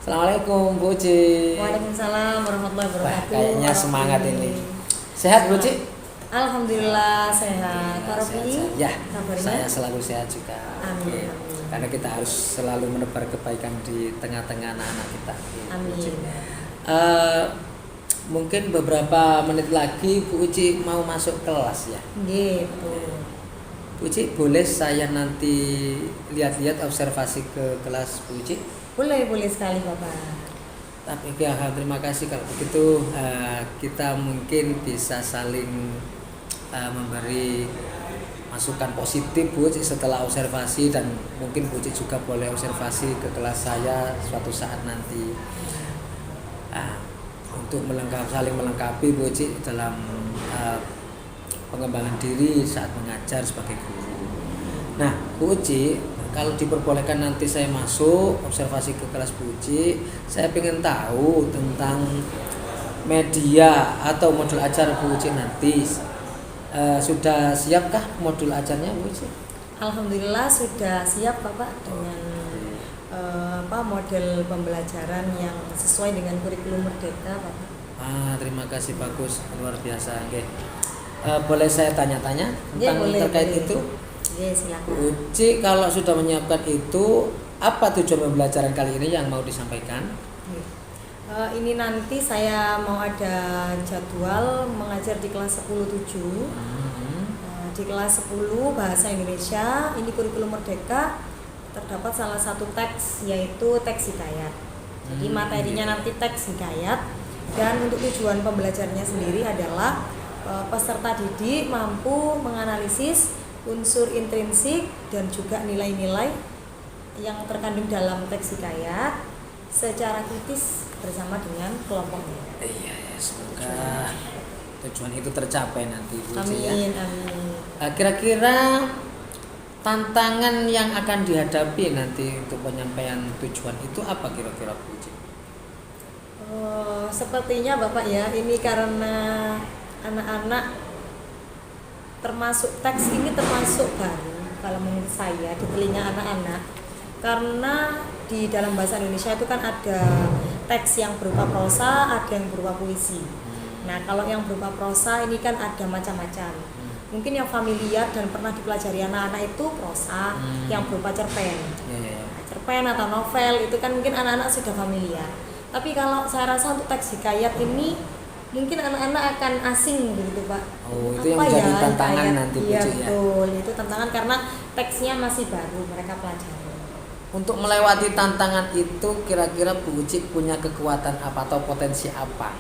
Assalamualaikum Bu Uci. Waalaikumsalam warahmatullahi Wah, wabarakatuh. kayaknya semangat ini. Sehat Bu Uci? Alhamdulillah sehat. Pak Rofi, Ya, kabarnya? saya selalu sehat juga. Amin. Oke. Karena kita harus selalu menebar kebaikan di tengah-tengah anak-anak kita. Bu Uci. Amin. Mungkin beberapa menit lagi Bu Uci mau masuk kelas ya. Gitu. Bu Uci, boleh saya nanti lihat-lihat observasi ke kelas Bu Uci? Boleh sekali Bapak. Tapi ya, terima kasih kalau begitu kita mungkin bisa saling memberi masukan positif Bu Uci setelah observasi, dan mungkin Bu Uci juga boleh observasi ke kelas saya suatu saat nanti untuk saling melengkapi Bu Uci dalam pengembangan diri saat mengajar sebagai guru. Nah Bu Uci, kalau diperbolehkan nanti saya masuk observasi ke kelas Bu Uci, saya ingin tahu tentang media atau modul ajar Bu Uci nanti. Sudah siapkah modul ajarnya Bu Uci? Alhamdulillah sudah siap Bapak dengan model pembelajaran yang sesuai dengan kurikulum Merdeka Bapak. Terima kasih, bagus, luar biasa. Oke. Boleh saya tanya-tanya tentang terkait boleh. itu? Ya, silakan. Bu Uci, kalau sudah menyiapkan itu, apa tujuan pembelajaran kali ini yang mau disampaikan? Ini nanti saya mau ada jadwal mengajar di kelas 10-7. Di kelas 10 Bahasa Indonesia, ini kurikulum Merdeka, terdapat salah satu teks yaitu teks hikayat. Jadi materinya nanti teks hikayat, dan untuk tujuan pembelajarannya sendiri adalah peserta didik mampu menganalisis unsur intrinsik dan juga nilai-nilai yang terkandung dalam teks hikayat secara kritis bersama dengan kelompoknya. Iya, semoga tujuan itu tercapai nanti Bu Uci ya. Amin. Kira-kira tantangan yang akan dihadapi nanti untuk penyampaian tujuan itu apa kira-kira Bu Uci? Sepertinya Bapak ya, ini karena anak-anak termasuk teks ini termasuk baru kalau menurut saya di telinga anak-anak, karena di dalam bahasa Indonesia itu kan ada teks yang berupa prosa, ada yang berupa puisi. Nah kalau yang berupa prosa ini kan ada macam-macam. Mungkin yang familiar dan pernah dipelajari anak-anak itu prosa yang berupa cerpen. Cerpen atau novel itu kan mungkin anak-anak sudah familiar. Tapi kalau saya rasa untuk teks hikayat ini mungkin anak-anak akan asing begitu Pak. Itu yang menjadi tantangan hikayat? nanti Bu Iya Uci ya. Betul, itu tantangan karena teksnya masih baru mereka pelajari. Untuk melewati tantangan itu kira-kira Bu Uci punya kekuatan apa atau potensi apa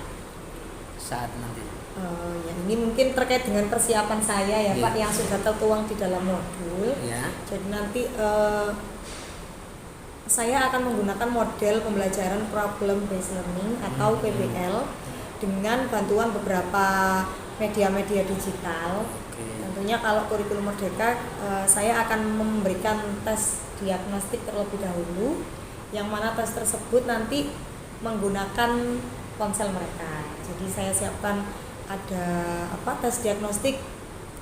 saat nanti? Ya, ini mungkin terkait dengan persiapan saya ya Pak, yang sudah tertuang di dalam modul. Jadi nanti saya akan menggunakan model pembelajaran problem based learning atau PBL dengan bantuan beberapa media-media digital. Tentunya kalau kurikulum Merdeka saya akan memberikan tes diagnostik terlebih dahulu, yang mana tes tersebut nanti menggunakan ponsel mereka. Jadi saya siapkan ada tes diagnostik,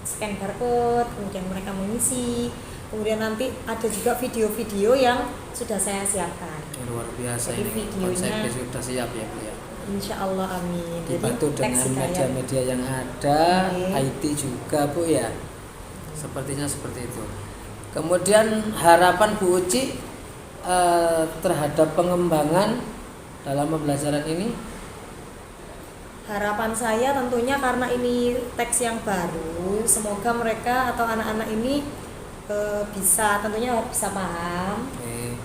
scan barcode, kemudian mereka mengisi, kemudian nanti ada juga video-video yang sudah saya siapkan. Luar biasa. Jadi ini videonya konsepnya sudah siap ya Bu ya. Insya Allah amin. Dibantu Jadi, dengan media-media yang ada, IT juga Bu ya. Sepertinya seperti itu. Kemudian harapan Bu Uci terhadap pengembangan dalam pembelajaran ini? Harapan saya tentunya karena ini teks yang baru, semoga mereka atau anak-anak ini tentunya bisa paham,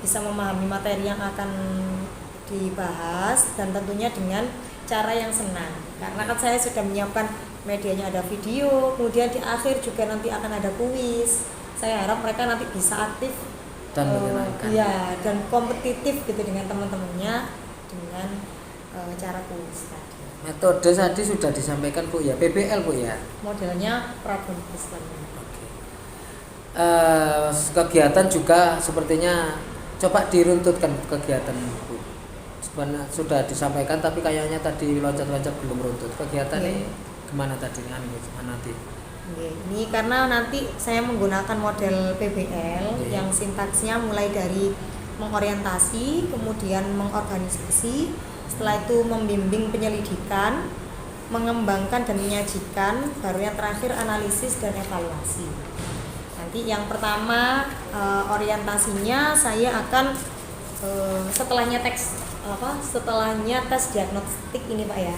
bisa memahami materi yang akan dibahas, dan tentunya dengan cara yang senang. Karena kan saya sudah menyiapkan medianya, ada video, kemudian di akhir juga nanti akan ada kuis. Saya harap mereka nanti bisa aktif dan menyenangkan. Dan kompetitif gitu dengan teman-temannya dengan cara kuis tadi. Metode tadi sudah disampaikan Bu ya, PBL Bu ya. Modelnya problem based learning. Kegiatan juga sepertinya coba diruntutkan kegiatan Bu. Sebenarnya sudah disampaikan tapi kayaknya tadi loncat-loncat belum runtut. Kegiatan ini kemana tadi? Nanti? Ini karena nanti saya menggunakan model PBL yang sintaksnya mulai dari mengorientasi, kemudian mengorganisasi, setelah itu membimbing penyelidikan, mengembangkan dan menyajikan, baru yang terakhir analisis dan evaluasi. Nanti yang pertama orientasinya saya akan setelahnya tes diagnostik ini Pak ya,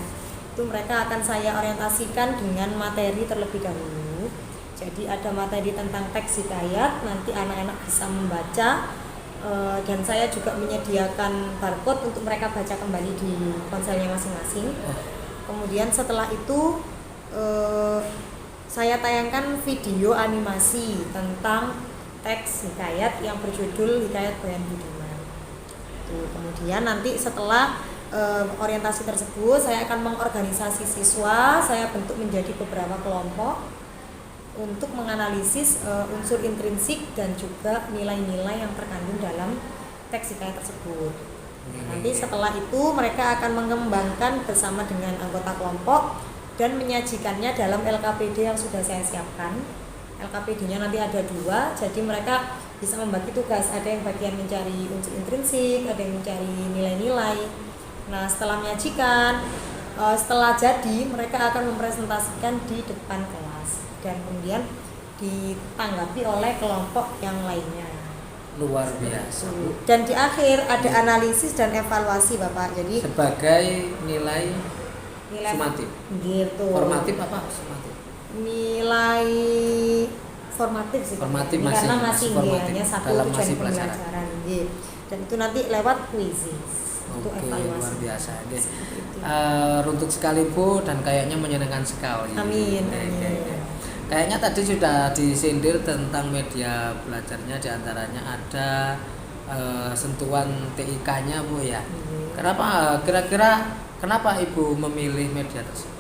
itu mereka akan saya orientasikan dengan materi terlebih dahulu. Jadi ada materi tentang teks hikayat, nanti anak-anak bisa membaca, dan saya juga menyediakan barcode untuk mereka baca kembali di ponselnya masing-masing. Kemudian setelah itu saya tayangkan video animasi tentang teks hikayat yang berjudul Hikayat Boyan Budiman. Kemudian nanti setelah orientasi tersebut saya akan mengorganisasi siswa, saya bentuk menjadi beberapa kelompok untuk menganalisis unsur intrinsik dan juga nilai-nilai yang terkandung dalam teks hikayat tersebut. Nanti setelah itu mereka akan mengembangkan bersama dengan anggota kelompok dan menyajikannya dalam LKPD yang sudah saya siapkan. LKPD-nya nanti ada 2, jadi mereka bisa membagi tugas, ada yang bagian mencari unsur intrinsik, ada yang mencari nilai-nilai. Nah setelah menyajikan, setelah jadi mereka akan mempresentasikan di depan kelas dan kemudian ditanggapi oleh kelompok yang lainnya. Luar biasa. Dan di akhir ada analisis dan evaluasi Bapak. Jadi sebagai nilai sumatif. Gitu. Formatif apa sumatif? Nilai formatif sih. Formatif karena masih hanya satu dalam tujuan masih pembelajaran. Dan itu nanti lewat kuisis. Oke, luar biasa. Runtuk sekali Bu dan kayaknya menyenangkan sekali. Amin. Kayaknya tadi sudah disindir tentang media belajarnya, diantaranya ada sentuhan TIK-nya Bu ya. Kenapa kira-kira kenapa Ibu memilih media tersebut?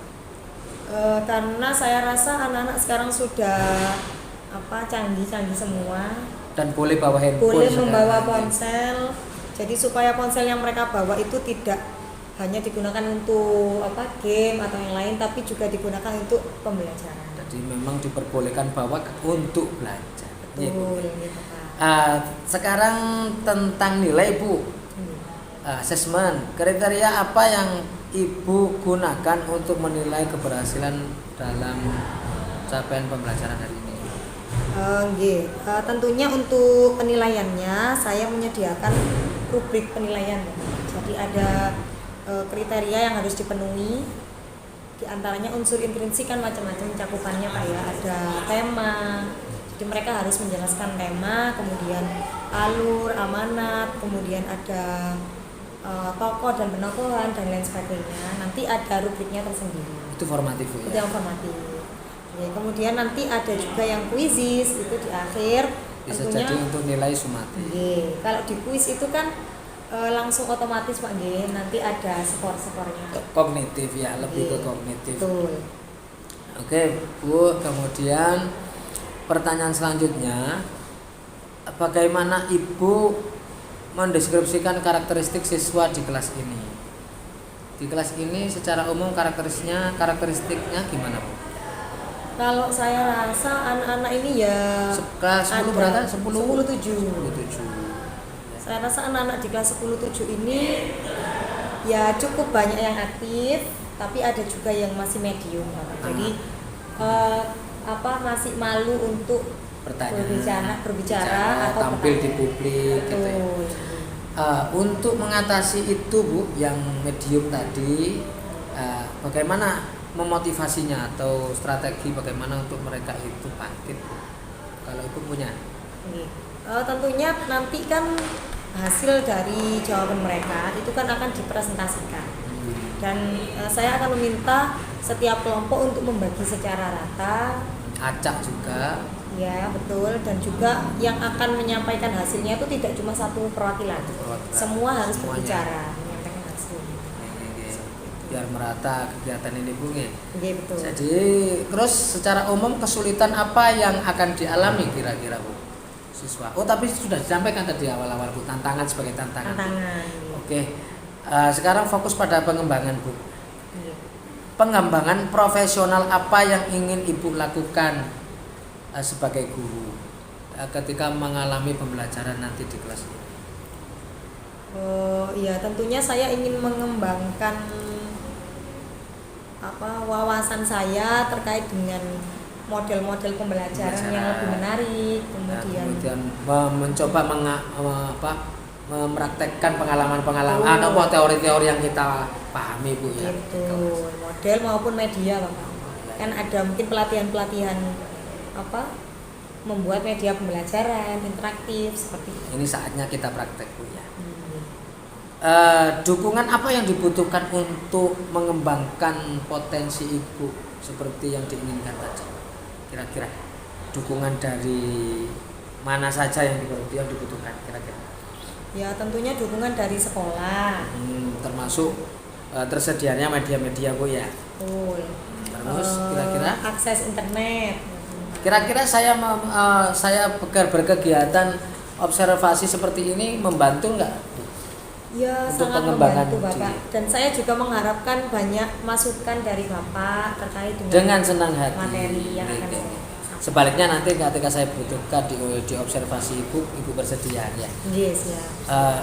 Karena saya rasa anak-anak sekarang sudah canggih-canggih semua dan boleh bawa handphone, boleh membawa ponsel. Jadi supaya ponsel yang mereka bawa itu tidak hanya digunakan untuk game atau yang lain, tapi juga digunakan untuk pembelajaran. Jadi memang diperbolehkan bawa untuk belajar. Betul, gitu Pak. Sekarang tentang nilai Bu, asesmen, kriteria apa yang Ibu gunakan untuk menilai keberhasilan dalam capaian pembelajaran hari ini? Tentunya untuk penilaiannya saya menyediakan rubrik penilaian. Jadi ada kriteria yang harus dipenuhi. Di antaranya unsur intrinsik kan macam-macam cakupannya Pak ya. Ada tema. Jadi mereka harus menjelaskan tema, kemudian alur, amanat, kemudian ada tokoh dan penokohan dan lain sebagainya. Nanti ada rubriknya tersendiri. Itu formatif ya? Itu yang formatif. Ya, kemudian nanti ada juga yang kuisis, itu di akhir. Bisa tentunya, jadi untuk nilai sumatif. Kalau di kuis itu kan langsung otomatis Pak nanti ada skor-skornya. Kognitif ya, lebih ke kognitif. Betul. Oke Bu, kemudian pertanyaan selanjutnya, bagaimana Ibu mendeskripsikan karakteristik siswa di kelas ini? Di kelas ini secara umum karakteristiknya gimana Bu? Kalau saya rasa anak-anak ini ya kelas 10 berapa? 10 7. Saya rasa anak-anak di kelas 10-7 ini ya cukup banyak yang aktif, tapi ada juga yang masih medium. Jadi masih malu untuk berbicara atau tampil di publik gitu ya. Untuk mengatasi itu Bu, yang medium tadi, bagaimana memotivasinya atau strategi bagaimana untuk mereka itu bangkit Bu? Kalau Ibu punya? Tentunya nanti kan hasil dari jawaban mereka itu kan akan dipresentasikan. Dan saya akan meminta setiap kelompok untuk membagi secara rata. Acak juga. Ya betul, dan juga yang akan menyampaikan hasilnya itu tidak cuma satu perwakilan. Semua harus berbicara menyampaikan hasil. Biar merata kegiatan ini Bu. Betul. Jadi terus secara umum kesulitan apa yang akan dialami kira-kira Bu siswa? Tapi sudah disampaikan tadi awal-awal Bu, tantangan sebagai tantangan. Oke. Sekarang fokus pada pengembangan Bu. Pengembangan profesional apa yang ingin Ibu lakukan sebagai guru ketika mengalami pembelajaran nanti di kelas ini? Ya tentunya saya ingin mengembangkan wawasan saya terkait dengan model-model pembelajaran yang lebih menarik, kemudian mencoba mempraktekkan pengalaman-pengalaman atau teori-teori yang kita pahami, Bu, ya. Betul. Model maupun media, Bapak. Kan ada mungkin pelatihan-pelatihan membuat media pembelajaran interaktif seperti itu. Ini saatnya kita praktek, Bu, ya. Dukungan apa yang dibutuhkan untuk mengembangkan potensi Ibu seperti yang diinginkan tadi? Kira-kira dukungan dari mana saja yang dibutuhkan kira-kira? Ya tentunya dukungan dari sekolah. Termasuk tersedianya media-media, Bu, ya. Betul. Terus kira-kira akses internet. Kira-kira saya berkegiatan observasi seperti ini membantu nggak? Ya untuk sangat pengembangan membantu, Bapak. Dan saya juga mengharapkan banyak masukan dari Bapak terkait dengan senang hati materi yang akan saya. Sebaliknya nanti ketika saya butuhkan di observasi Ibu bersedia, ya. Yes, ya.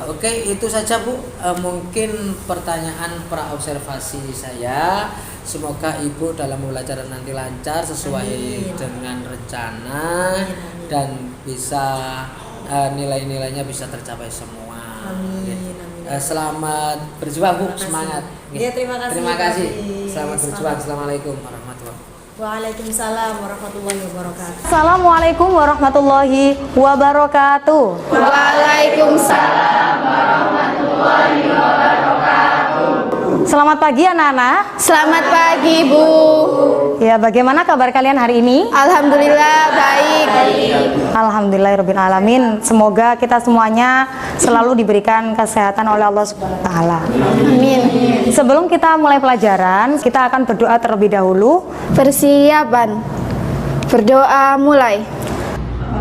Oke, itu saja, Bu. Mungkin pertanyaan pra observasi saya. Semoga Ibu dalam pembelajaran nanti lancar sesuai dengan rencana. Dan bisa nilai-nilainya bisa tercapai semua. Amin. Selamat berjuang, Bu. Semangat. Ya, terima kasih. Terima kasih. Selamat berjuang. Assalamualaikum warahmatullahi wabarakatuh. Waalaikumsalam warahmatullahi wabarakatuh. Assalamualaikum warahmatullahi wabarakatuh. Waalaikumsalam warahmatullahi wabarakatuh. Selamat pagi anak-anak. Selamat pagi, Bu. Ya, bagaimana kabar kalian hari ini? Alhamdulillah baik. Alhamdulillahirabbil alamin. Semoga kita semuanya selalu diberikan kesehatan oleh Allah Subhanahu wa taala. Amin. Sebelum kita mulai pelajaran, kita akan berdoa terlebih dahulu. Persiapan. Berdoa mulai.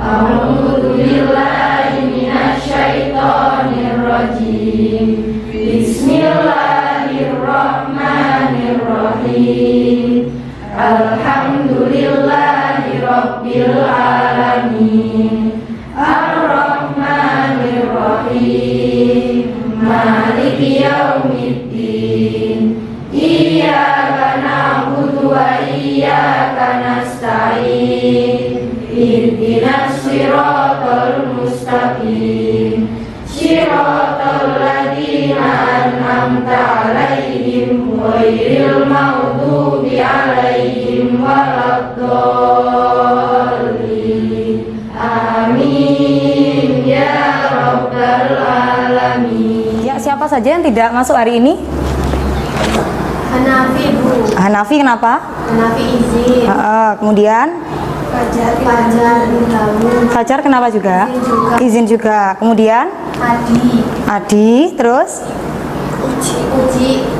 A'udzubillahiminasyaitonirrajim. Bismillahirrahmanirrahim. Alhamdulillahirabbil alamin. Ar-Rahmanir-Rahim. Maliki yaumiddin. Iyyaka na'budu wa iyyaka nasta'in. Ihdinas siratal mustaqim. Siratal ladzina an'amta 'alaihim ghairil maghdubi 'alaihim waladdallin. Amin ya rabbal alamin. Ya, siapa saja yang tidak masuk hari ini? Hanafi, Bu. Hanafi, kenapa? Hanafi izin. Kemudian Fajar Fajar kenapa juga? Izin juga. Kemudian Adi, terus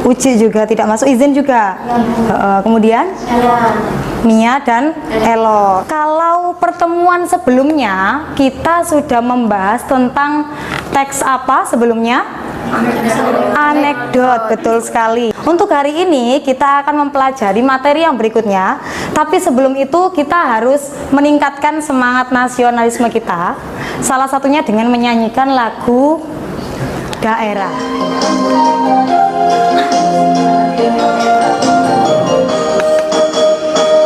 Uji juga tidak masuk, izin juga. Kemudian Mia dan Elo. Kalau pertemuan sebelumnya kita sudah membahas tentang teks apa sebelumnya? Anekdot, betul sekali. Untuk hari ini kita akan mempelajari materi yang berikutnya. Tapi sebelum itu kita harus meningkatkan semangat nasionalisme kita. Salah satunya dengan menyanyikan lagu daerah.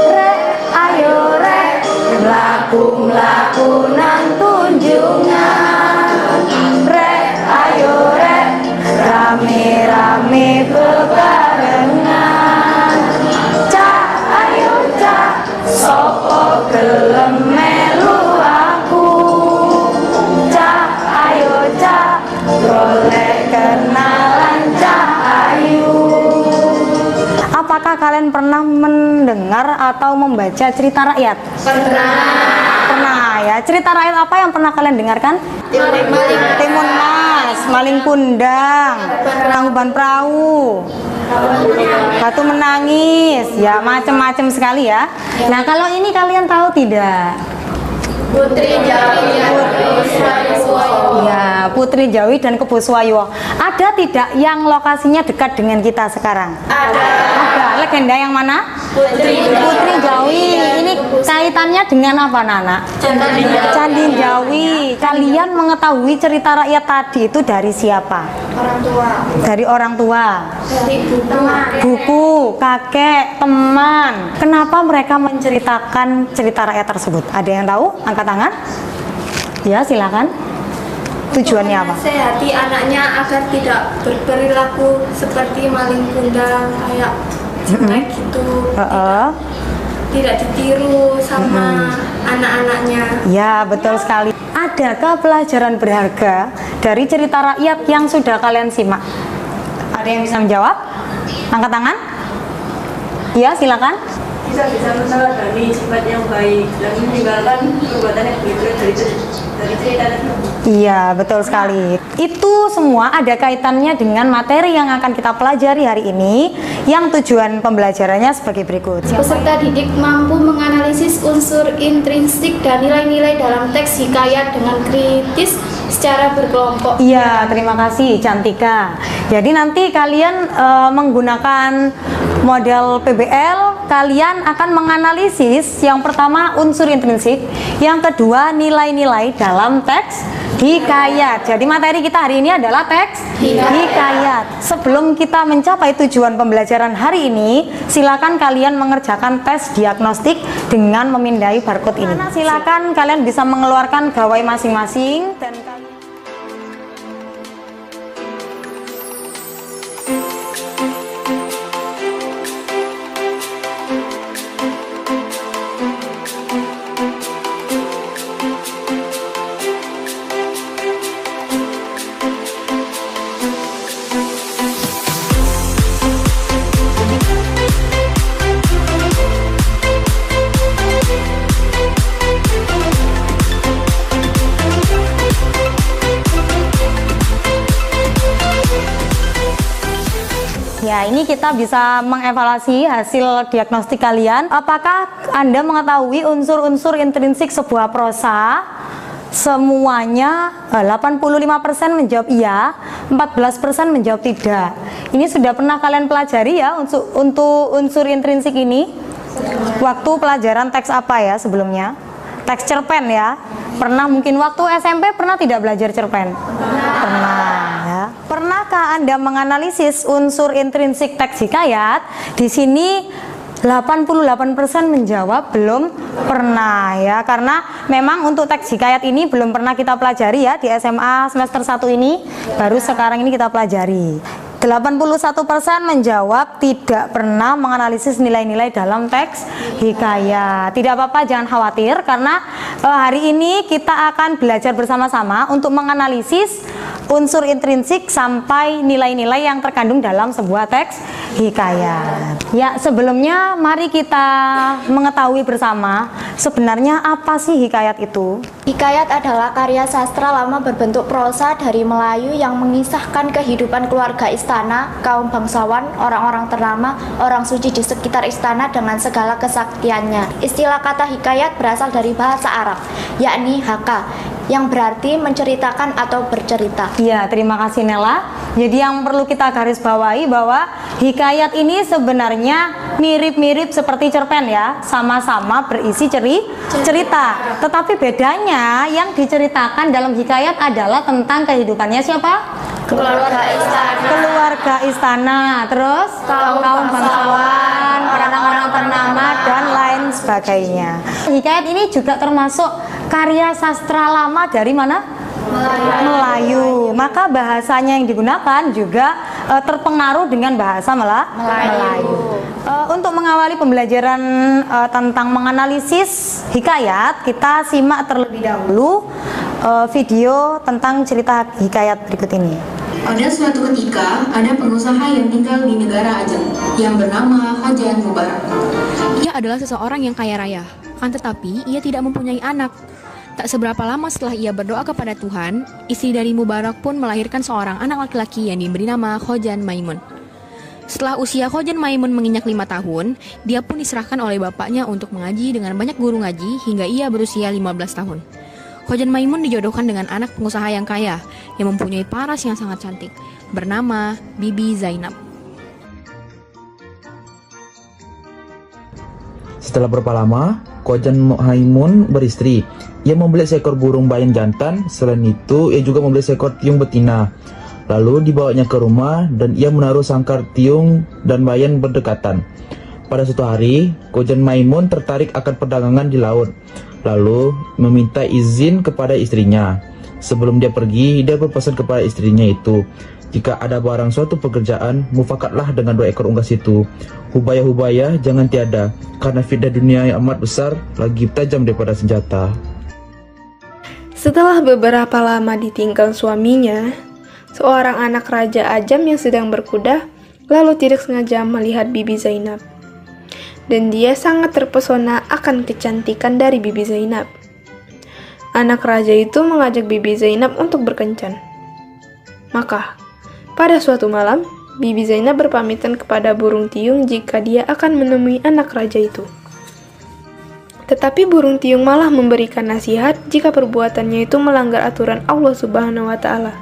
Rek, ayo rek, mlaku-mlaku nang tunjungan. Rek, ayo rek, rame-rame bebarengan. Cak, ayo cak, sopo gelem melu aku. Cak, ayo cak, golek kenalan Cak Ayu. Apakah kalian pernah mendengar atau membaca cerita rakyat? Pernah ya. Cerita rakyat apa yang pernah kalian dengarkan? Timun Mas, Maling Kundang, Tangkuban Perahu, Batu Menangis, ya macam-macam sekali ya. Nah, kalau ini kalian tahu tidak? Putri Jawi dan Kuswayuwa. Ya, Putri Jawi dan Kebuswayuwa. Ada tidak yang lokasinya dekat dengan kita sekarang? Ada. Ada. Legenda yang mana? Putri Jawi. Ini kaitannya dengan apa, Nana? Candi Jawi. Kalian mengetahui cerita rakyat tadi itu dari siapa? Orang tua. Dari orang tua. Dari Buku, kakek, teman. Kenapa mereka menceritakan cerita rakyat tersebut? Ada yang tahu? Angkat tangan. Ya, silakan. Tujuannya apa? Menasehati anaknya agar tidak berperilaku seperti maling kundang kayak jelek gitu. Tidak ditiru sama anak-anaknya. Ya, betul sekali. Adakah pelajaran berharga dari cerita rakyat yang sudah kalian simak? Ada yang bisa menjawab? Angkat tangan. Ya, silakan. Bisa meneladani sifat yang baik dan meninggalkan perbuatan yang buruk dari cerita tersebut. Iya, betul sekali. Itu semua ada kaitannya dengan materi yang akan kita pelajari hari ini, yang tujuan pembelajarannya sebagai berikut. Peserta didik mampu menganalisis unsur intrinsik dan nilai-nilai dalam teks hikayat dengan kritis secara berkelompok. Iya, terima kasih Cantika. Jadi nanti kalian menggunakan model PBL, kalian akan menganalisis yang pertama unsur intrinsik, yang kedua nilai-nilai dalam teks hikayat. Jadi materi kita hari ini adalah teks hikayat. Sebelum kita mencapai tujuan pembelajaran hari ini, silakan kalian mengerjakan tes diagnostik dengan memindai barcode ini. Silakan kalian bisa mengeluarkan gawai masing-masing dan ya, ini kita bisa mengevaluasi hasil diagnostik kalian. Apakah Anda mengetahui unsur-unsur intrinsik sebuah prosa? Semuanya 85% menjawab iya, 14% menjawab tidak. Ini sudah pernah kalian pelajari ya untuk unsur intrinsik ini? Waktu pelajaran teks apa ya sebelumnya? Teks cerpen ya. Pernah mungkin waktu SMP pernah tidak belajar cerpen? Pernah ya. Pernahkah Anda menganalisis unsur intrinsik teks hikayat? Di sini 88% menjawab belum pernah ya, karena memang untuk teks hikayat ini belum pernah kita pelajari ya di SMA semester 1 ini, baru sekarang ini kita pelajari. 81% menjawab tidak pernah menganalisis nilai-nilai dalam teks hikayat. Tidak apa-apa, jangan khawatir, karena hari ini kita akan belajar bersama-sama untuk menganalisis unsur intrinsik sampai nilai-nilai yang terkandung dalam sebuah teks hikayat. Ya, sebelumnya mari kita mengetahui bersama sebenarnya apa sih hikayat itu. Hikayat adalah karya sastra lama berbentuk prosa dari Melayu yang mengisahkan kehidupan keluarga istana, kaum bangsawan, orang-orang ternama, orang suci di sekitar istana dengan segala kesaktiannya. Istilah kata hikayat berasal dari bahasa Arab, yakni haka, yang berarti menceritakan atau bercerita. Ya, terima kasih Nela. Jadi yang perlu kita garis bawahi bahwa hikayat ini sebenarnya mirip-mirip seperti cerpen ya, sama-sama berisi cerita. Tetapi bedanya yang diceritakan dalam hikayat adalah tentang kehidupannya siapa? Keluarga istana. Keluarga istana, terus kaum bangsawan, orang-orang ternama dan lain sebagainya. Hikayat ini juga termasuk karya sastra lama dari mana? Melayu. Maka bahasanya yang digunakan juga terpengaruh dengan bahasa Melayu. Untuk mengawali pembelajaran tentang menganalisis hikayat, kita simak terlebih dahulu video tentang cerita hikayat berikut ini. Pada suatu ketika, ada pengusaha yang tinggal di negara Ajam yang bernama Hojan Mubarak. Ia adalah seseorang yang kaya raya, akan tetapi ia tidak mempunyai anak. Tak seberapa lama setelah ia berdoa kepada Tuhan, istri dari Mubarak pun melahirkan seorang anak laki-laki yang diberi nama Hojan Maimun. Setelah usia Khojan Maimun menginjak 5 tahun, dia pun diserahkan oleh bapaknya untuk mengaji dengan banyak guru ngaji hingga ia berusia 15 tahun. Khojan Maimun dijodohkan dengan anak pengusaha yang kaya, yang mempunyai paras yang sangat cantik, bernama Bibi Zainab. Setelah berapa lama, Khojan Maimun beristri. Ia membeli seekor burung bayan jantan, selain itu ia juga membeli seekor tiung betina. Lalu dibawanya ke rumah dan ia menaruh sangkar tiung dan bayan berdekatan. Pada suatu hari, Khojan Maimun tertarik akan perdagangan di laut, lalu meminta izin kepada istrinya. Sebelum dia pergi, dia berpesan kepada istrinya itu, jika ada barang suatu pekerjaan, mufakatlah dengan 2 ekor unggas itu. Hubaya-hubaya jangan tiada, karena fitnah dunia yang amat besar, lagi tajam daripada senjata. Setelah beberapa lama ditinggal suaminya, seorang anak Raja Ajam yang sedang berkuda, lalu tidak sengaja melihat Bibi Zainab. Dan dia sangat terpesona akan kecantikan dari Bibi Zainab. Anak raja itu mengajak Bibi Zainab untuk berkencan. Maka, pada suatu malam, Bibi Zainab berpamitan kepada burung tiung jika dia akan menemui anak raja itu. Tetapi burung tiung malah memberikan nasihat jika perbuatannya itu melanggar aturan Allah Subhanahu wa Ta'ala.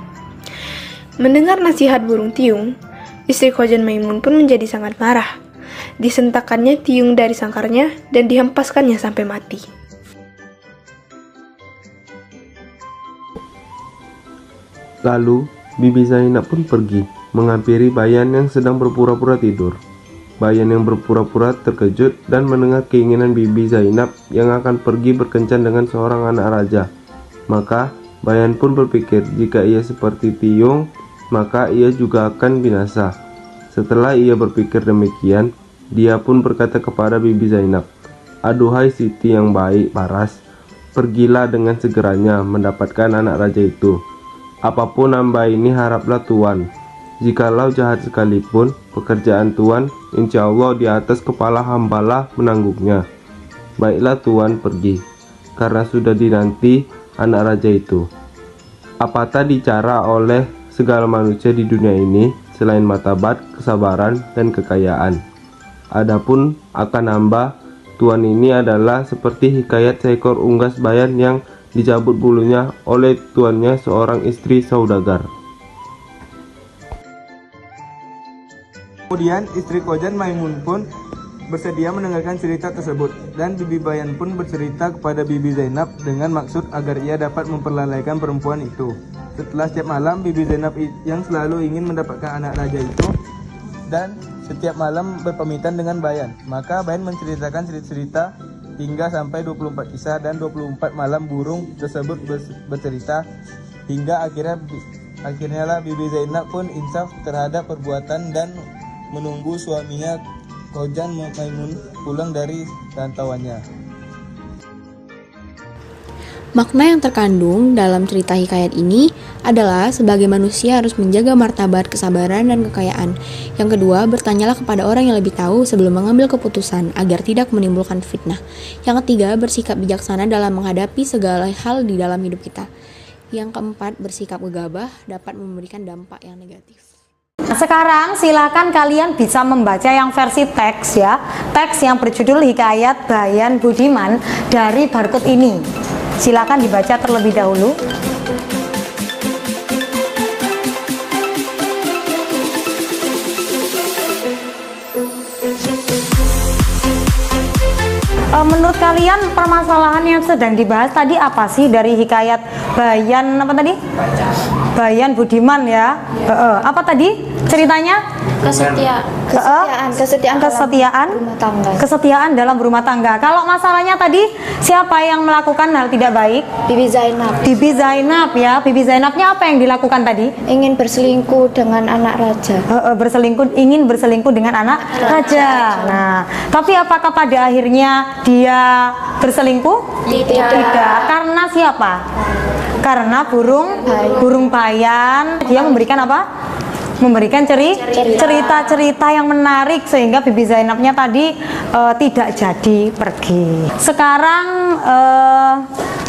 Mendengar nasihat burung tiung, istri Khojan Maimun pun menjadi sangat marah. Disentakannya tiung dari sangkarnya dan dihempaskannya sampai mati. Lalu, Bibi Zainab pun pergi, menghampiri bayan yang sedang berpura-pura tidur. Bayan yang berpura-pura terkejut dan mendengar keinginan Bibi Zainab yang akan pergi berkencan dengan seorang anak raja. Maka, bayan pun berpikir jika ia seperti tiung, maka ia juga akan binasa. Setelah ia berpikir demikian, dia pun berkata kepada Bibi Zainab, "Aduhai Siti yang baik paras, pergilah dengan segeranya mendapatkan anak raja itu. Apapun hamba ini haraplah Tuan. Jikalau jahat sekalipun, pekerjaan Tuan, insya Allah di atas kepala hambalah menanggungnya. Baiklah Tuan pergi, karena sudah dinanti anak raja itu. Apatah dicara oleh segala manusia di dunia ini, selain martabat, kesabaran, dan kekayaan. Adapun akan hamba, Tuan ini adalah seperti hikayat seekor unggas bayan yang dicabut bulunya oleh tuannya seorang istri saudagar." Kemudian istri Khojan Maimun pun bersedia mendengarkan cerita tersebut, dan Bibi Bayan pun bercerita kepada Bibi Zainab dengan maksud agar ia dapat memperlalaikan perempuan itu. Setelah setiap malam Bibi Zainab yang selalu ingin mendapatkan anak raja itu, dan setiap malam berpamitan dengan Bayan, maka Bayan menceritakan cerita-cerita hingga sampai 24 kisah dan 24 malam burung tersebut bercerita, hingga akhirnya lah Bibi Zainab pun insaf terhadap perbuatan dan menunggu suaminya Khojan Maimun pulang dari rantauannya. Makna yang terkandung dalam cerita hikayat ini adalah sebagai manusia harus menjaga martabat, kesabaran, dan kekayaan. Yang kedua, bertanyalah kepada orang yang lebih tahu sebelum mengambil keputusan agar tidak menimbulkan fitnah. Yang ketiga, bersikap bijaksana dalam menghadapi segala hal di dalam hidup kita. Yang keempat, bersikap gegabah dapat memberikan dampak yang negatif. Sekarang silakan kalian bisa membaca yang versi teks ya. Teks yang berjudul Hikayat Bayan Budiman dari barcode ini. Silakan dibaca terlebih dahulu. Menurut kalian permasalahan yang sedang dibahas tadi apa sih dari hikayat Bayan apa tadi? Bayan Budiman ya. Apa tadi ceritanya? Kesetiaan dalam berumah tangga. Kalau masalahnya tadi siapa yang melakukan hal tidak baik? Bibi Zainab. Bibi Zainab ya. Bibi Zainabnya apa yang dilakukan tadi? Ingin berselingkuh dengan anak raja. Ingin berselingkuh dengan anak raja. Nah, tapi apakah pada akhirnya dia berselingkuh? Tidak. Karena siapa? Karena burung bayan. Dia memberikan apa? Memberikan cerita-cerita yang menarik sehingga Bibi Zainabnya tadi tidak jadi pergi. Sekarang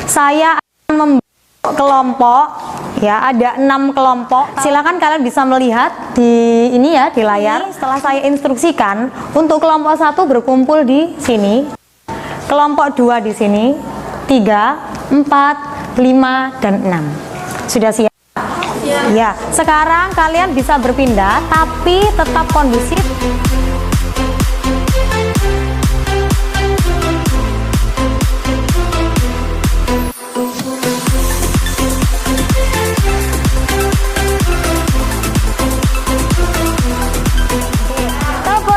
saya akan kelompok ya, ada 6 kelompok. Silakan kalian bisa melihat di ini ya, di layar. Setelah saya instruksikan untuk kelompok 1 berkumpul di sini, kelompok 2 di sini, 3, 4, 5 dan 6. Sudah siap? Ya, sekarang kalian bisa berpindah tapi tetap kondusif.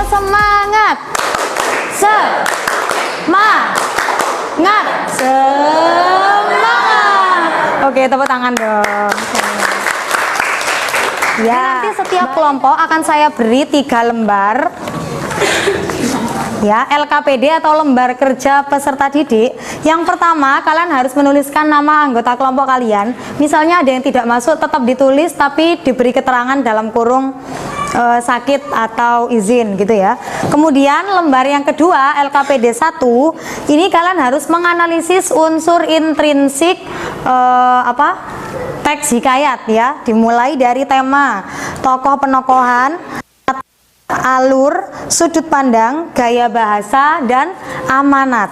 Semangat, semangat. Oke, tepuk tangan dong. Ya, nanti setiap kelompok akan saya beri 3 lembar. Ya, LKPD atau lembar kerja peserta didik. Yang pertama, kalian harus menuliskan nama anggota kelompok kalian. Misalnya ada yang tidak masuk, tetap ditulis tapi diberi keterangan dalam kurung sakit atau izin gitu ya. Kemudian lembar yang kedua, LKPD 1, ini kalian harus menganalisis unsur intrinsik teks hikayat ya, dimulai dari tema, tokoh penokohan, alur, sudut pandang, gaya bahasa, dan amanat.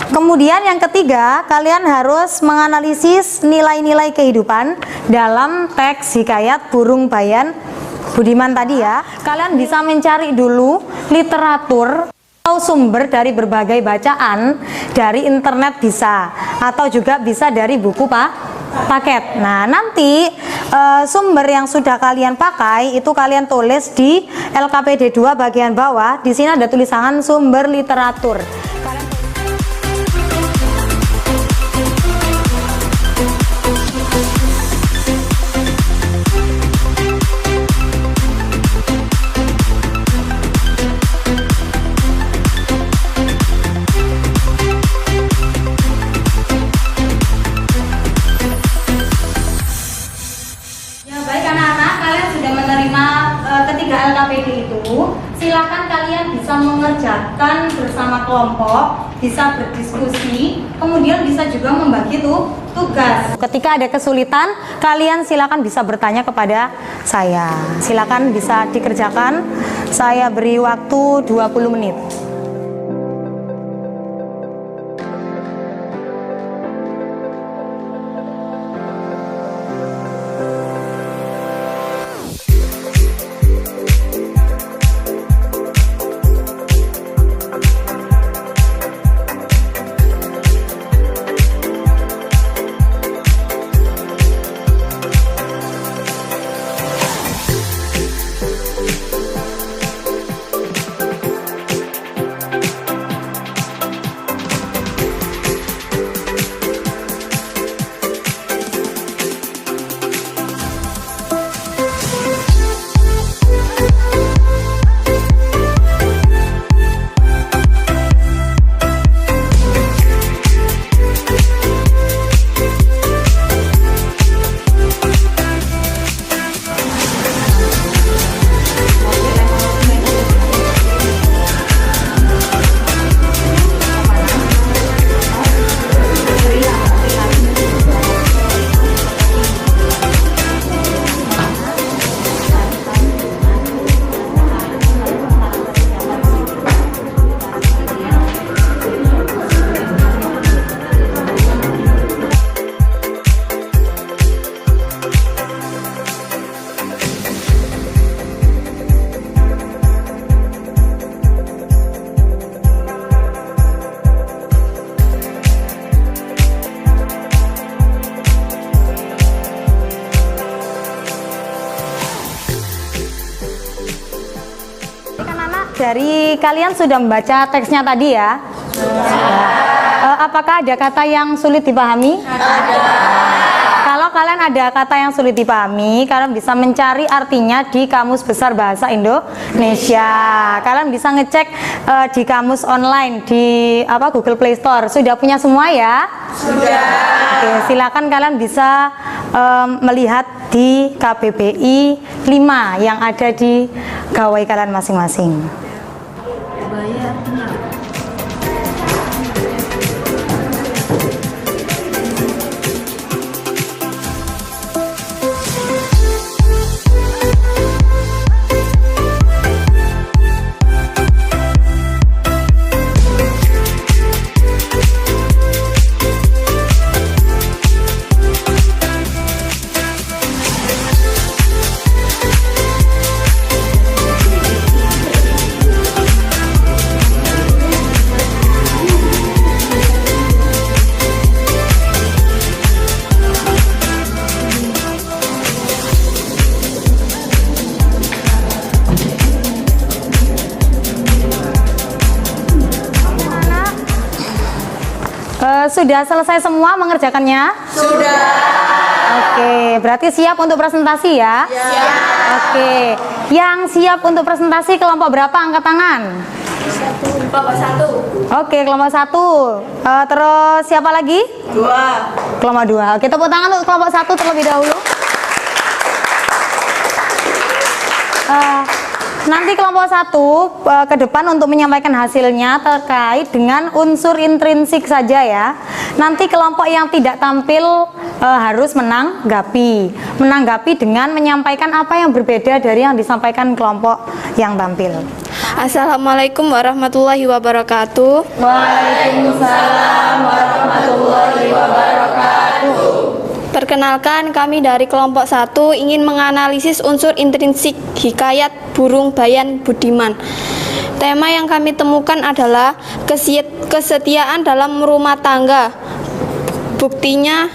Kemudian yang ketiga, kalian harus menganalisis nilai-nilai kehidupan dalam teks hikayat Burung Bayan Budiman tadi ya. Kalian bisa mencari dulu literatur atau sumber dari berbagai bacaan, dari internet bisa, atau juga bisa dari buku paket. Nah, nanti sumber yang sudah kalian pakai itu kalian tulis di LKPD 2 bagian bawah. Di sini ada tulisan sumber literatur. Ketiga LKPD itu, silakan kalian bisa mengerjakan bersama kelompok, bisa berdiskusi, kemudian bisa juga membagi tugas. Ketika ada kesulitan, kalian silakan bisa bertanya kepada saya. Silakan bisa dikerjakan. Saya beri waktu 20 menit. Dari kalian sudah membaca teksnya tadi ya? Apakah ada kata yang sulit dipahami? Ada. Kalau kalian ada kata yang sulit dipahami, kalian bisa mencari artinya di Kamus Besar Bahasa Indonesia. Kalian bisa ngecek di kamus online di Google Play Store. Sudah punya semua ya? Sudah. Oke, silakan kalian bisa melihat di KBBI 5 yang ada di gawai kalian masing-masing. Sudah selesai semua mengerjakannya? Sudah. Oke, berarti siap untuk presentasi ya? Siap. Oke, yang siap untuk presentasi kelompok berapa? Angkat tangan. Kelompok 1. Oke, kelompok 1. Terus siapa lagi? 2. Kelompok 2. Oke, tepuk tangan untuk kelompok 1 terlebih dahulu. Nanti kelompok 1 ke depan untuk menyampaikan hasilnya terkait dengan unsur intrinsik saja ya. Nanti kelompok yang tidak tampil harus menanggapi dengan menyampaikan apa yang berbeda dari yang disampaikan kelompok yang tampil. Assalamualaikum warahmatullahi wabarakatuh. Waalaikumsalam warahmatullahi wabarakatuh. Perkenalkan, kami dari kelompok 1 ingin menganalisis unsur intrinsik hikayat burung bayan budiman. Tema yang kami temukan adalah kesetiaan dalam rumah tangga. Buktinya,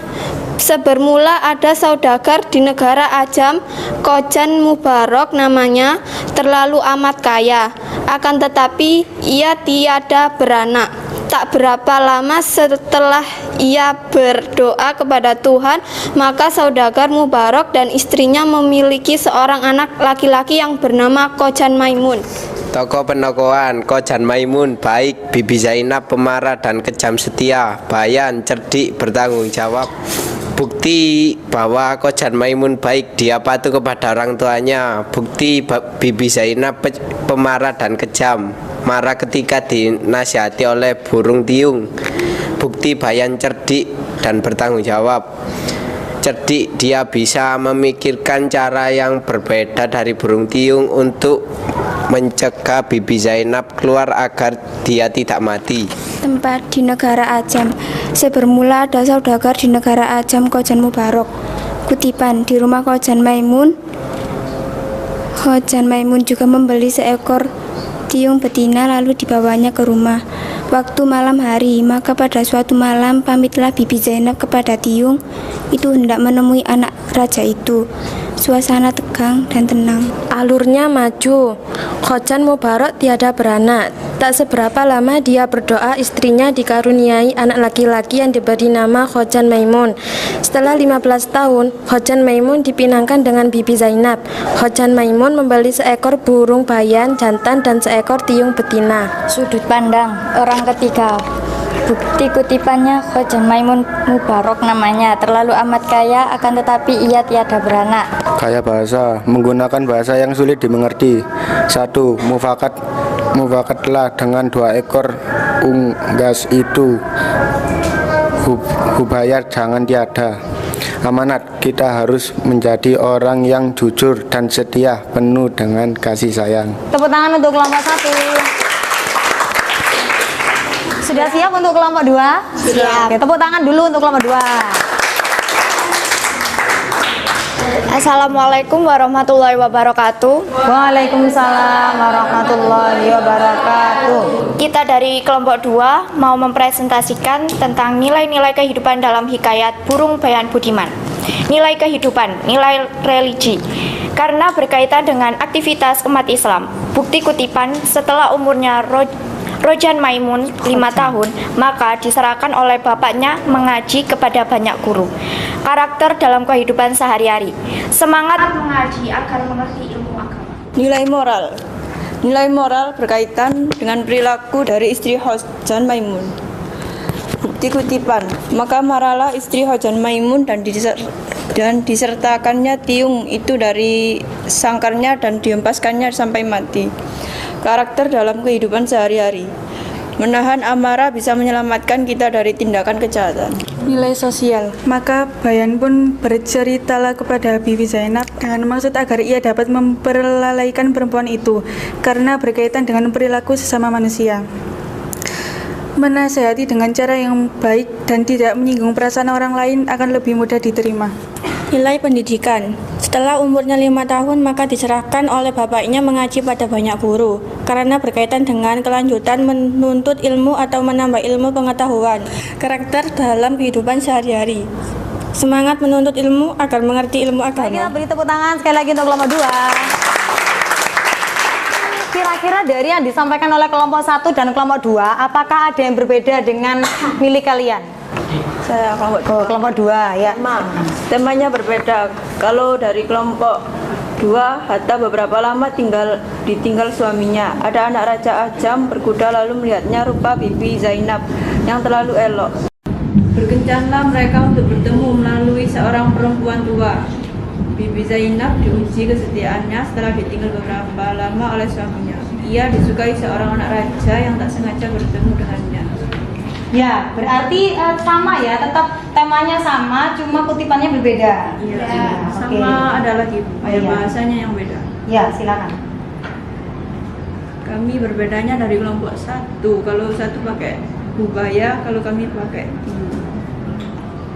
sebermula ada saudagar di negara Ajam, Khojan Mubarok namanya, terlalu amat kaya. Akan tetapi ia tiada beranak. Tak berapa lama setelah ia berdoa kepada Tuhan, maka saudagar Mubarok dan istrinya memiliki seorang anak laki-laki yang bernama Khojan Maimun. Tokoh penokohan: Khojan Maimun baik, Bibi Zainab pemarah dan kejam setia, Bayan cerdik bertanggung jawab. Bukti bahwa Khojan Maimun baik, dia patuh kepada orang tuanya. Bukti Bibi Zainab pemarah dan kejam, marah ketika dinasihati oleh burung tiung. Bukti Bayan cerdik dan bertanggung jawab. Cerdik, dia bisa memikirkan cara yang berbeda dari burung tiung untuk mencegah Bibi Zainab keluar agar dia tidak mati. Tempat di negara Ajam. Sebermula ada saudagar di negara Ajam, Khojan Mubarok. Kutipan: di rumah Khojan Maimun juga membeli seekor tiung betina lalu dibawanya ke rumah. Waktu malam hari, maka pada suatu malam pamitlah Bibi Zainab kepada tiung itu hendak menemui anak raja itu. Suasana tegang dan tenang. Alurnya maju. Khojan Mubarok tiada beranak. Tak seberapa lama dia berdoa istrinya dikaruniai anak laki-laki yang diberi nama Khojan Maimun. Setelah 15 tahun, Khojan Maimun dipinangkan dengan Bibi Zainab. Khojan Maimun membeli seekor burung bayan jantan dan seekor tiung betina. Sudut pandang orang ketiga. Bukti kutipannya: Khojan Maimun Mubarok namanya, terlalu amat kaya, akan tetapi ia tiada beranak. Kaya bahasa, menggunakan bahasa yang sulit dimengerti. 1. Mufakatlah dengan 2 ekor unggas itu. Hubayat jangan tiada. Amanat, kita harus menjadi orang yang jujur dan setia, penuh dengan kasih sayang. Tepuk tangan untuk kelompok 1. Sudah siap untuk kelompok 2? Siap. Oke, tepuk tangan dulu untuk kelompok 2. Assalamualaikum warahmatullahi wabarakatuh. Waalaikumsalam warahmatullahi wabarakatuh. Kita dari kelompok 2 mau mempresentasikan tentang nilai-nilai kehidupan dalam hikayat burung bayan budiman. Nilai kehidupan, nilai religi, karena berkaitan dengan aktivitas umat Islam. Bukti kutipan: setelah umurnya Khojan Maimun 5 tahun, maka diserahkan oleh bapaknya mengaji kepada banyak guru. Karakter dalam kehidupan sehari-hari: semangat mengaji agar mengerti ilmu agama. Nilai moral. Nilai moral berkaitan dengan perilaku dari istri Khojan Maimun. Bukti kutipan: maka marahlah istri Khojan Maimun dan disertakannya tiung itu dari sangkarnya dan dihempaskannya sampai mati. Karakter dalam kehidupan sehari-hari: menahan amarah bisa menyelamatkan kita dari tindakan kejahatan. Nilai sosial: maka Bayan pun berceritalah kepada Bibi Zainab dengan maksud agar ia dapat memperlalaikan perempuan itu karena berkaitan dengan perilaku sesama manusia. Menasehati dengan cara yang baik dan tidak menyinggung perasaan orang lain akan lebih mudah diterima. Nilai pendidikan: setelah umurnya 5 tahun, maka diserahkan oleh bapaknya mengaji pada banyak guru karena berkaitan dengan kelanjutan menuntut ilmu atau menambah ilmu pengetahuan. Karakter dalam kehidupan sehari-hari: semangat menuntut ilmu agar mengerti ilmu agama. Kita beri tepuk tangan sekali lagi untuk kelompok 2. kira-kira dari yang disampaikan oleh kelompok 1 dan kelompok 2, apakah ada yang berbeda dengan milik kalian? Saya kelompok 2 ya. Temanya berbeda. Kalau dari kelompok 2, Hatta beberapa lama ditinggal suaminya. Ada anak Raja Ajam berkuda lalu melihatnya rupa Bibi Zainab yang terlalu elok. Berkencanlah mereka untuk bertemu melalui seorang perempuan tua. Bibi Zainab diuji kesetiaannya setelah ditinggal beberapa lama oleh suaminya. Ia disukai seorang anak raja yang tak sengaja bertemu dengannya. Ya, berarti sama ya, tetap temanya sama, cuma kutipannya berbeda. Iya, sama ada lagi bahasanya yang beda. Ya, silakan. Kami berbedanya dari kelompok 1. Kalau 1 pakai hubaya, kalau kami pakai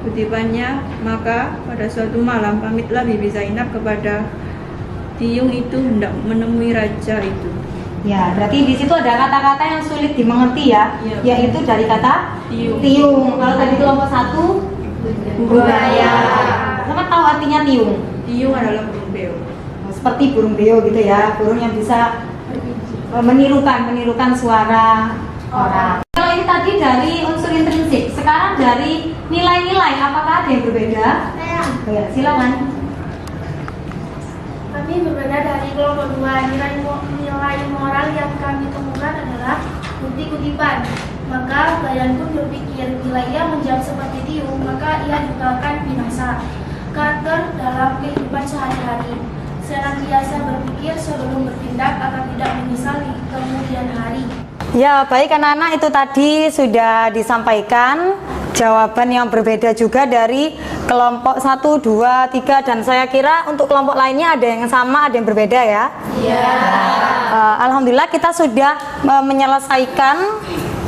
kutipannya, maka pada suatu malam pamitlah Bibi Zainab kepada Tiung itu hendak menemui raja itu. Ya, berarti di situ ada kata-kata yang sulit dimengerti ya, yaitu dari kata tiung. Kalau tadi kelompok 1 hubaya. Siapa tahu artinya tiung? Tiung adalah burung beo. Seperti burung beo gitu ya, burung yang bisa menirukan suara orang. Kalau ini tadi dari unsur intrinsik, sekarang dari nilai-nilai, apakah ada yang berbeda? Ya, silakan. Kami berbeda dari kelompok 2. Nilai moral yang kami temukan adalah bukti-kutipan. Maka Bayan pun berpikir bila ia menjawab seperti tiung, maka ia juga akan binasa. Karakter dalam kehidupan sehari-hari. Senantiasa berpikir sebelum bertindak agar tidak menyesali kemudian hari. Ya, baik anak-anak, itu tadi sudah disampaikan jawaban yang berbeda juga dari kelompok 1, 2, 3, dan saya kira untuk kelompok lainnya ada yang sama, ada yang berbeda ya. Iya. Alhamdulillah kita sudah menyelesaikan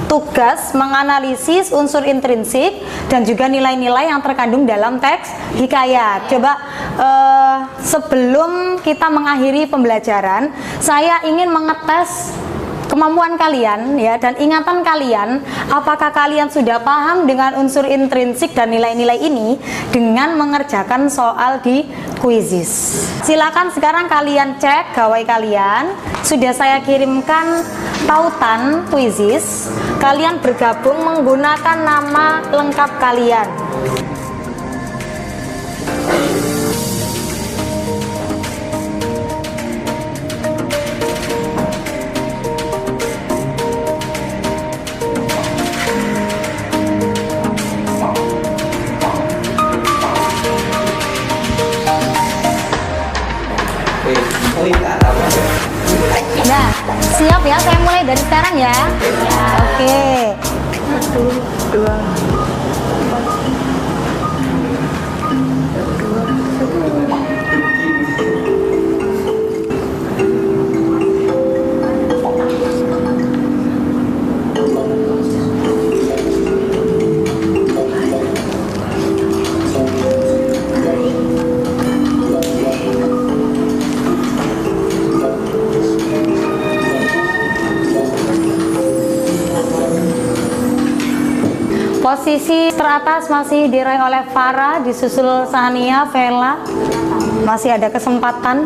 tugas menganalisis unsur intrinsik dan juga nilai-nilai yang terkandung dalam teks hikayat. Coba sebelum kita mengakhiri pembelajaran, saya ingin mengetes kemampuan kalian ya dan ingatan kalian, apakah kalian sudah paham dengan unsur intrinsik dan nilai-nilai ini dengan mengerjakan soal di kuisis. Silakan sekarang kalian cek gawai kalian, sudah saya kirimkan tautan kuisis. Kalian bergabung menggunakan nama lengkap kalian. Nah, siap ya, saya mulai dari sekarang ya. Oke. 1, 2, Posisi teratas masih diraih oleh Farah, disusul Sania, Vela. Masih ada kesempatan.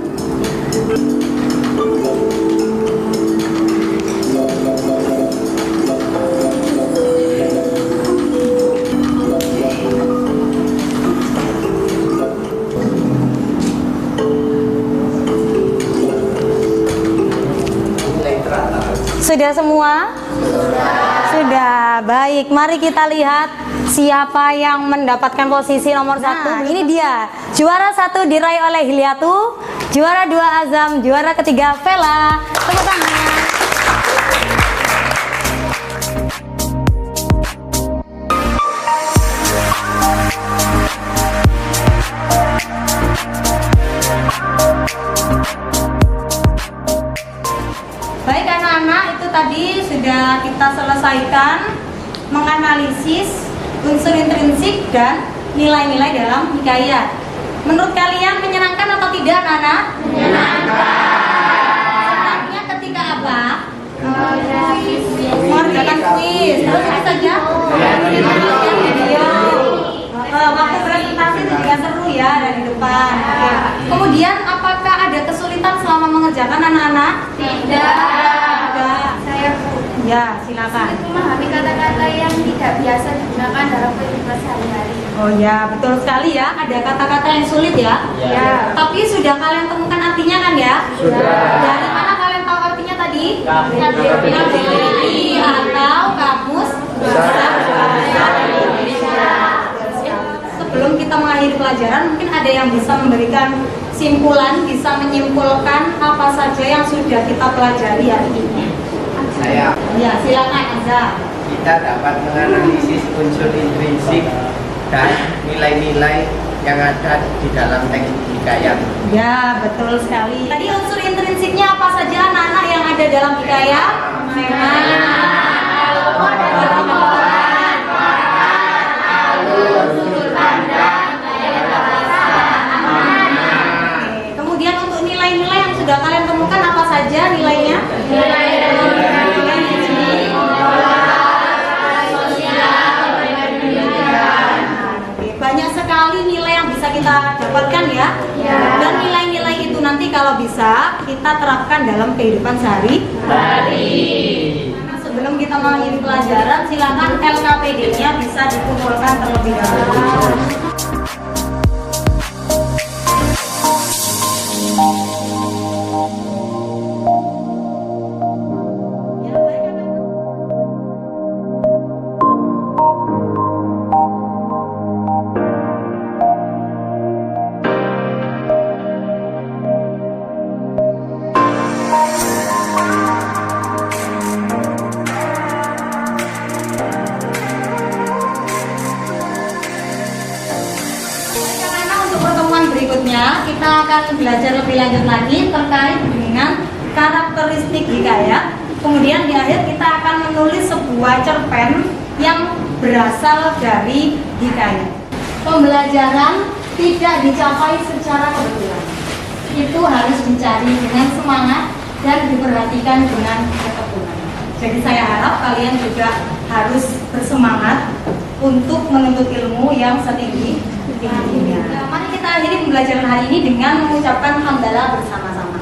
Sudah semua? Sudah, baik. Mari kita lihat siapa yang mendapatkan posisi nomor 1. Ini dia, juara 1 diraih oleh Hiliatu, juara 2 Azam, juara ketiga Vela. Tepuk tangan. Baik anak-anak, itu tadi sudah kita selesaikan menganalisis unsur intrinsik dan nilai-nilai dalam hikayat. Menurut kalian menyenangkan atau tidak anak-anak? Menyenangkan. Senangnya ketika apa? Mengerjakan kuis. Terus apa saja? Menonton video. Waktu presentasi itu juga seru ya, ada di depan. Oke. Kemudian apakah ada kesulitan selama mengerjakan anak-anak? Tidak. Ya, silakan. Sulit memahami kata-kata yang tidak biasa digunakan dalam kehidupan sehari-hari. Oh ya, betul sekali ya. Ada kata-kata yang sulit ya. Ya. Tapi sudah kalian temukan artinya kan ya? Sudah. Dari mana kalian tahu artinya tadi? KBBI atau Kamus Besar Bahasa Indonesia. Sebelum kita mengakhiri pelajaran, mungkin ada yang bisa memberikan simpulan, bisa menyimpulkan apa saja yang sudah kita pelajari hari ini. Saya. Ya, silakan Azza. Kita dapat menganalisis unsur intrinsik dan nilai-nilai yang ada di dalam teks hikayat. Ya, betul sekali. Tadi unsur intrinsiknya apa saja anak-anak yang ada dalam hikayat? Kemudian untuk nilai-nilai yang sudah kalian temukan apa saja nilainya? Banyak sekali nilai yang bisa kita dapatkan ya. Dan nilai-nilai itu nanti kalau bisa kita terapkan dalam kehidupan sehari-hari. Sebelum kita mengakhiri pelajaran, silakan LKPD-nya bisa dikumpulkan terlebih dahulu. Berikutnya kita akan belajar lebih lanjut lagi terkait dengan karakteristik hikayat. Kemudian di akhir kita akan menulis sebuah cerpen yang berasal dari hikayat. Pembelajaran tidak dicapai secara kebetulan. Itu harus dicari dengan semangat dan diperhatikan dengan ketekunan. Jadi saya harap kalian juga harus bersemangat untuk menuntut ilmu yang setinggi-tingginya. Mari kita akhiri pembelajaran hari ini dengan mengucapkan hamdalah bersama-sama.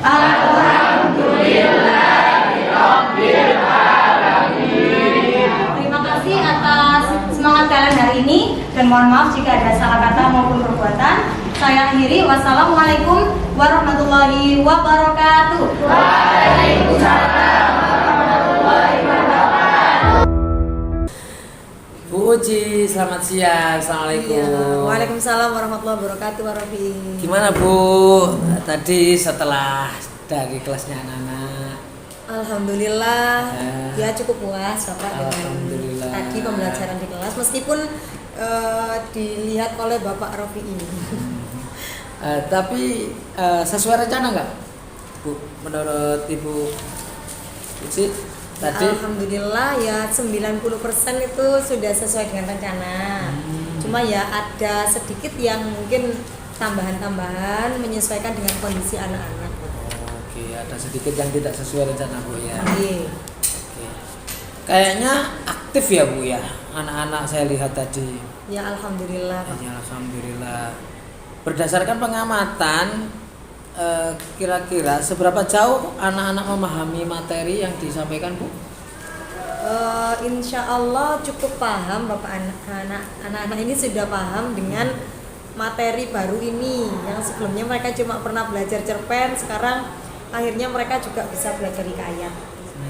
Alhamdulillahirabbil alamin. Terima kasih atas semangat kalian hari ini dan mohon maaf jika ada salah kata maupun perbuatan. Saya akhiri. Wassalamualaikum warahmatullahi wabarakatuh. Waalaikumsalam warahmatullahi wabarakatuh. Bu Uci, selamat siang. Assalamualaikum. Iya, waalaikumsalam warahmatullahi wabarakatuh, Warobi. Gimana Bu? Tadi setelah dari kelasnya anak-anak. Alhamdulillah, ya cukup puas Bapak dengan tadi pembelajaran di kelas meskipun dilihat oleh Bapak Rofi ini. Tapi sesuai rencana nggak, Bu? Menurut Ibu Uci tadi? Alhamdulillah ya 90% itu sudah sesuai dengan rencana. Cuma ya ada sedikit yang mungkin tambahan-tambahan menyesuaikan dengan kondisi anak-anak. Oke, ada sedikit yang tidak sesuai rencana Bu ya. Iya. Oke. Kayaknya aktif ya Bu ya, anak-anak saya lihat tadi. Ya alhamdulillah. Ya alhamdulillah. Berdasarkan pengamatan, kira-kira seberapa jauh anak-anak memahami materi yang disampaikan Bu? Insya Allah cukup paham Bapak. Anak-anak ini sudah paham dengan materi baru ini. Yang sebelumnya mereka cuma pernah belajar cerpen, sekarang akhirnya mereka juga bisa belajar hikayat.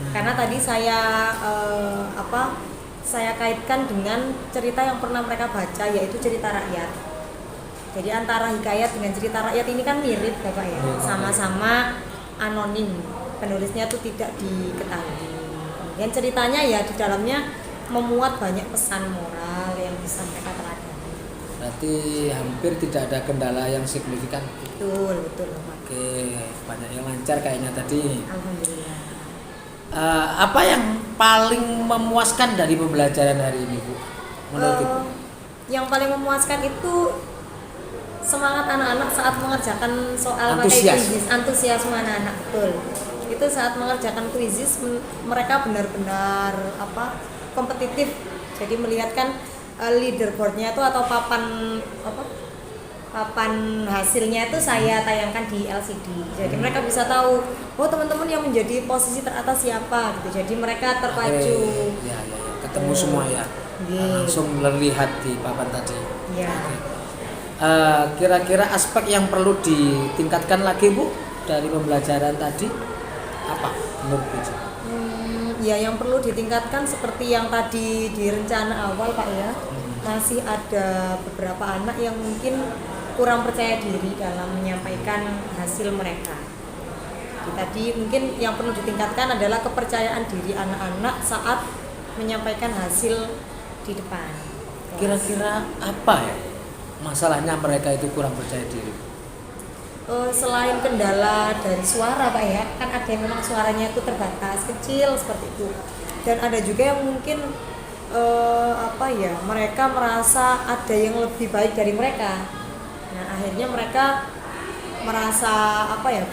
Karena tadi saya saya kaitkan dengan cerita yang pernah mereka baca, yaitu cerita rakyat. Jadi antara hikayat dengan cerita rakyat ini kan mirip Bapak ya, sama-sama anonim, penulisnya itu tidak diketahui. Kemudian ceritanya ya di dalamnya memuat banyak pesan moral yang bisa mereka terapkan. Berarti hampir tidak ada kendala yang signifikan. Betul Bapak. Oke, banyak yang lancar kayaknya tadi. Alhamdulillah. Apa yang paling memuaskan dari pembelajaran hari ini Bu? Menurut Ibu? Yang paling memuaskan itu semangat anak-anak saat mengerjakan soal pakai kuisis, antusiasme anak-anak, betul. Itu saat mengerjakan kuisis mereka benar-benar kompetitif. Jadi melihatkan leaderboardnya itu atau papan papan hasilnya itu saya tayangkan di LCD. Jadi mereka bisa tahu, oh teman-teman yang menjadi posisi teratas siapa gitu. Jadi mereka terpacu. Ya, ketemu semua ya. Langsung terlihat di papan tadi. Ya. Kira-kira aspek yang perlu ditingkatkan lagi Bu dari pembelajaran tadi apa menurut Bu? Ya yang perlu ditingkatkan seperti yang tadi di rencana awal Pak ya, masih ada beberapa anak yang mungkin kurang percaya diri dalam menyampaikan hasil mereka. Tadi mungkin yang perlu ditingkatkan adalah kepercayaan diri anak-anak saat menyampaikan hasil di depan. Kira-kira apa ya masalahnya mereka itu kurang percaya diri? Selain kendala dari suara Pak ya, kan ada yang memang suaranya itu terbatas kecil seperti itu, dan ada juga yang mungkin mereka merasa ada yang lebih baik dari mereka. Nah akhirnya mereka merasa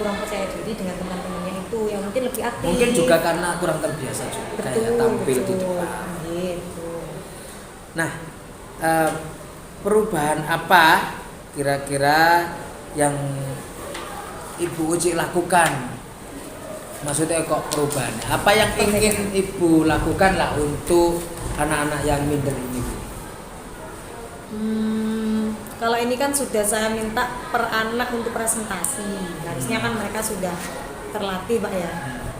kurang percaya diri dengan teman-temannya itu yang mungkin lebih aktif. Mungkin juga karena kurang terbiasa juga kayak tampil di depan. Gitu. Nah perubahan apa kira-kira yang Ibu Uci lakukan? Maksudnya kok perubahan? Apa yang ingin Ibu lakukan lah untuk anak-anak yang minder ini Bu? Kalau ini kan sudah saya minta per anak untuk presentasi. Harusnya kan mereka sudah terlatih Pak ya.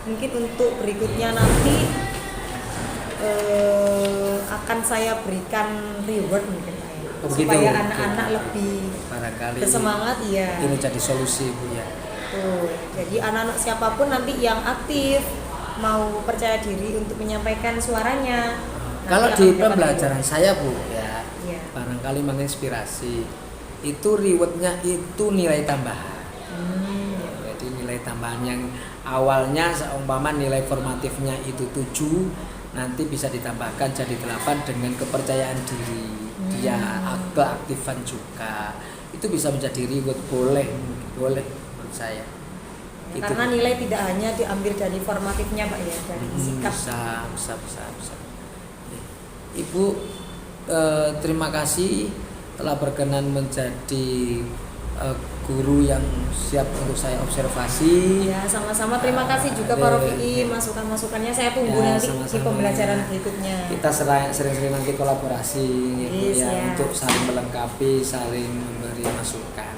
Mungkin untuk berikutnya nanti akan saya berikan reward mungkin Pak ya. Supaya anak-anak lebih barangkali bersemangat ya. Ini jadi solusi Bu ya. Jadi anak-anak siapapun nanti yang aktif mau percaya diri untuk menyampaikan suaranya. Kalau di pembelajaran saya Bu ya, barangkali menginspirasi itu rewardnya itu nilai tambahan. Jadi nilai tambahan yang awalnya seumpama nilai formatifnya itu 7, nanti bisa ditambahkan jadi 8 dengan kepercayaan diri. Dia keaktifan juga. Itu bisa menjadi reward, boleh menurut saya. Ya, karena nilai tidak hanya diambil dari formatifnya Pak ya, dari sikap. Bisa. Ibu terima kasih telah berkenan menjadi guru yang siap untuk saya observasi. Ya, sama-sama terima kasih juga Pak Rofi'i, masukan-masukannya saya tunggu nanti di pembelajaran berikutnya. Kita sering-sering nanti kolaborasi untuk saling melengkapi, saling memberi masukan.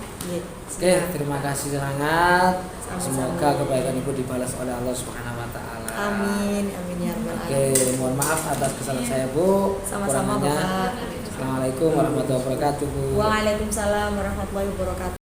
Oke, terima kasih sangat. Semoga kebaikan Ibu dibalas oleh Allah Subhanahu wa taala. Amin ya rabbal alamin. Oke, mohon maaf atas kesalahan saya Bu. Sama-sama Bapak. Assalamualaikum warahmatullahi wabarakatuh. Waalaikumsalam warahmatullahi wabarakatuh.